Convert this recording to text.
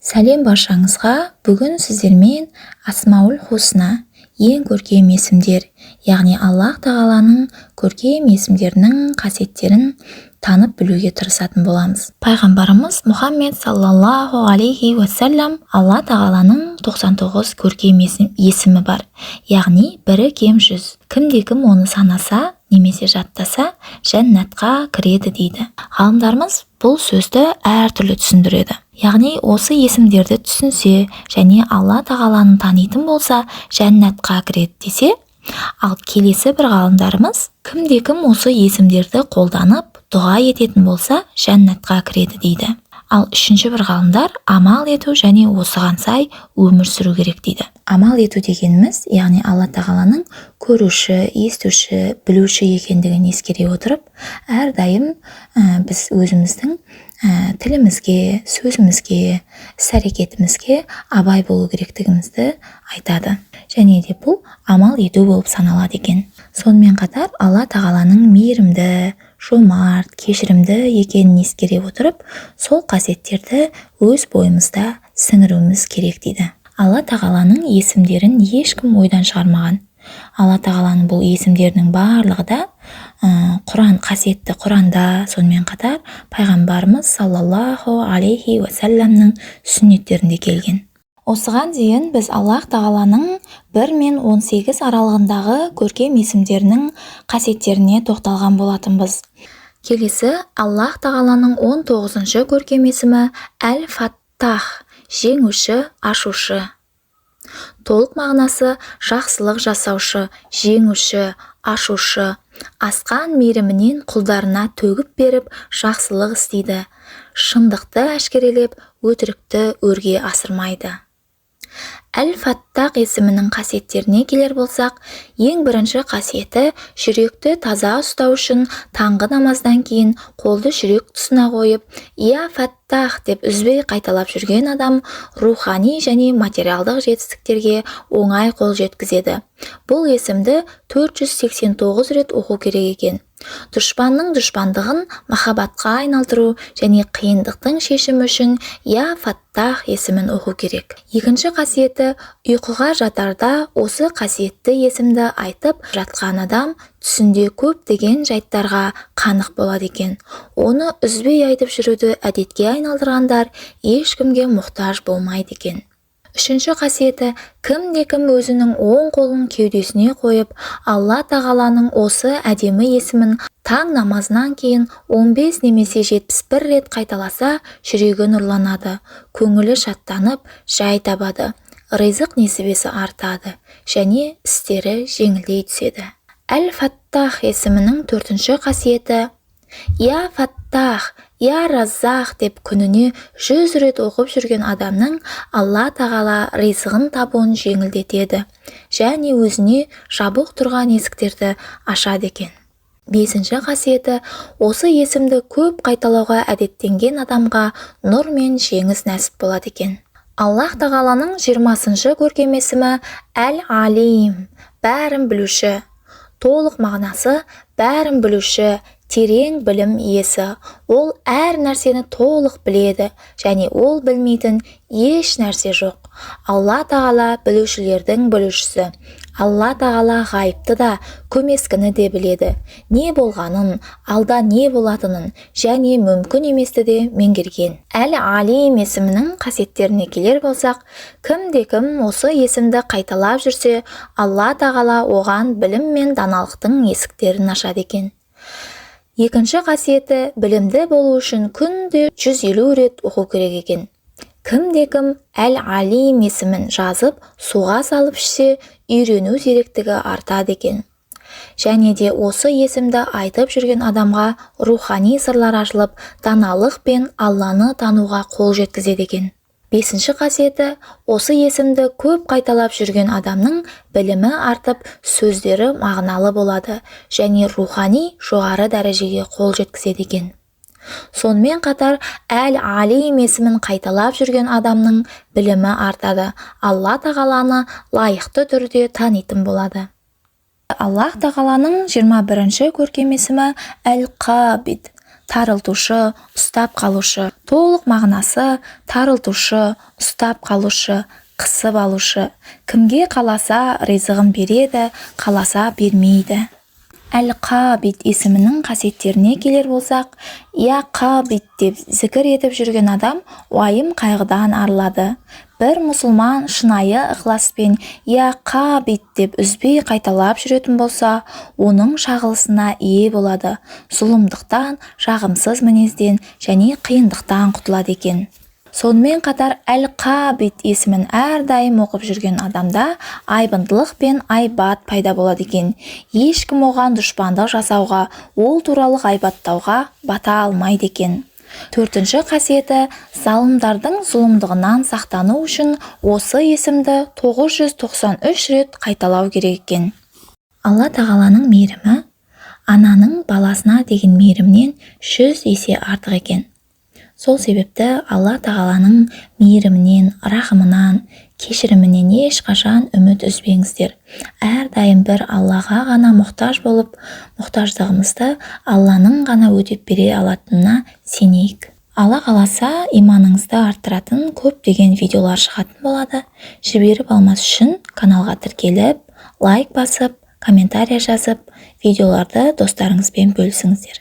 Сәлем баршаңызға. Бүгін сіздермен Асмаул Хусна, ең көркем есімдер, яғни Аллах тағаланың көркем есімдерінің қасиеттерін танып білуге тырысатын боламыз. Пайғамбарымыз Мұхаммед саллаллаху алейхи уассалям Алла тағаланың 99 көркем есімі бар, яғни бірі кем 100. Кімде-кім оны санаса немесе жаттаса жәннатқа кіреді дейді. Ғалымдарымыз бұл сөзді әртүрлі түсіндіреді. Яғни осы есімдерді түсінсе және Алла тағаланы танитын болса жәннатқа кіреді десе, ал келесі бір ғалымдарымыз кімде-кім осы есімдерді қолданып дұға ететін болса жәннатқа кіреді дейді. Ал үшінші бір ғалымдар амал ету және осыған сай өмір сүру керек дейді. Амал ету дегеніміз, яғни Алла тағаланың көруші, естуші, білуші екендігін ескере отырып, әрдайым біз өзіміздің тілімізге, сөзімізге, іс-әрекетімізге абай болу керектігімізді айтады. Және де бұл амал ету болып саналады екен. Сонымен қатар Алла тағаланың мейірімді, жомарт, кешірімді екенін ескере отырып, сол қасиеттерді өз бойымызда сіңіруіміз керек дейді. Алла тағаланың есімдерін ешкім ойдан шығармаған. Алла тағаланың бұл есімдерінің барлығы да қасиетті Құранда, сонымен қатар пайғамбарымыз саллаллаху алейхи уассаламның сүннеттерінде келген. Осыған дейін біз Аллах тағаланың 1 мен 18 аралығындағы көркем есімдерінің қасиеттеріне тоқталған болатынбыз. Келесі Аллах тағаланың 19-шы көркем есімі Әл-Фаттах, жеңуші, ашушы. Толық мағынасы жақсылық жасаушы, жеңуші, ашушы, асқан мейірімінен құлдарына төгіп беріп жақсылық істейді, шындықты әшкерелеп өтірікті өрге асырмайды. Әл-Фаттах есімінің қасиеттеріне келер болсақ, ең бірінші қасиеті жүректі таза ұстау үшін таңғы намаздан кейін қолды жүрек тұсына қойып, «Я Фаттах» деп үзбей қайталап жүрген адам рухани және материалдық жетістіктерге оңай қол жеткізеді. Бұл есімді 489 рет оқу керек екен. Дұшпанның дұшпандығын махаббатқа айналдыру және қиындықтың шешімі үшін «Я Фаттах» есімін оқу керек. Екінші қасиеті, ұйқыға жатарда осы қасиетті есімді айтып жатқан адам түсінде көптеген жайттарға қанық болады екен. Оны үзбей айтып жүруді әдетке айналдырғандар ешкімге мұқтаж болмайды екен. Үшінші қасиеті, кімде-кім өзінің оң қолын кеудесіне қойып, Алла тағаланың осы әдемі есімін таң намазынан кейін 15 немесе 71 рет қайталаса, жүрегі нұрланады, көңілі шаттанып, жай табады, ризық несібесі артады және істері жеңілдей түседі. Әл-Фаттах есімінің 4-ші қасиеті, «Я Фаттах, Я Раззақ» деп күніне 100 рет оқып жүрген адамның Алла тағала ризығын табуын жеңілдетеді және өзіне жабық тұрған есіктерді ашады екен. 5-ші қасиеті, осы есімді көп қайталауға әдеттенген адамға нұр мен жеңіс нәсіп болады екен. Аллах тағаланың 20-шы көркем есімі Әл-Алим, бәрін білуші. Толық мағынасы бәрін білуші, терең білім иесі. Ол әр нәрсені толық біледі және ол білмейтін еш нәрсе жоқ. Алла тағала білушілердің білушісі. Алла тағала ғайыпты да, көмескіні де біледі. Не болғанын, алда не болатынын және мүмкін еместі де меңгерген. Әл-Алим есімінің қасиеттеріне келер болсақ, кімде-кім осы есімді қайталап жүрсе, Алла тағала оған білім мен даналықтың есіктерін ашады екен. Екінші қасиеті, білімді болу үшін күнде 150 рет оқу керек екен. Кімде-кім Әл-Алим есімін жазып, суға салып ішсе, үйрену зеректігі артады екен. Және де осы есімді айтып жүрген адамға рухани сырлар ашылып, даналық пен Алланы тануға қол жеткізеді екен. 5-ші қасиеті, осы есімді көп қайталап жүрген адамның білімі артып, сөздері мағыналы болады және рухани жоғары дәрежеге қол жеткізеді екен. Сонымен қатар Әл-Алим есімін қайталап жүрген адамның білімі артады, Алла тағаланы лайықты түрде танитын болады. Аллах тағаланың 21-ші көркем есімі Әл-Қабид, тарылтушы, ұстап қалушы. Толық мағынасы тарылтушы, ұстап қалушы, қысып алушы. Кімге қаласа ризығын береді, қаласа бермейді. Әл-Қабид есімінің қасиеттеріне келер болсақ, я Қабид деп зікір етіп жүрген адам уайым қайғыдан арылады. Бір мұсылман шынайы ықыласпен я Қабид деп үзбей қайталап жүретін болса, оның шағылысына ие болады. Зұлымдықтан, жағымсыз мінезден және қиындықтан құтылады екен. Сонымен қатар Әл-Қабид есімін әрдайым оқып жүрген адамда айбындылық пен айбат пайда болады екен. Ешкім оған дұшпандық жасауға, ол туралы ғайбаттауға бата алмайды екен. Төртінші қасиеті, залымдардың зұлымдығынан сақтану үшін осы есімді 993 рет қайталау керек екен. Алла тағаланың мейірімі ананың баласына деген мейірімнен 100 есе артық екен. Сол себепті Алла тағаланың мейірімінен, рахымынан, кешірімінен ешқашан үміт үзбеңіздер. Әрдайым бір Аллаға ғана мұқтаж болып, мұқтаждығымызды Алланың ғана өтеп бере алатынына сенейік. Алла қаласа иманыңызды арттыратын көптеген видеолар шығатын болады. Жіберіп алмас үшін каналға тіркеліп, лайк басып, комментария жазып, видеоларды достарыңызбен бөлісіңіздер.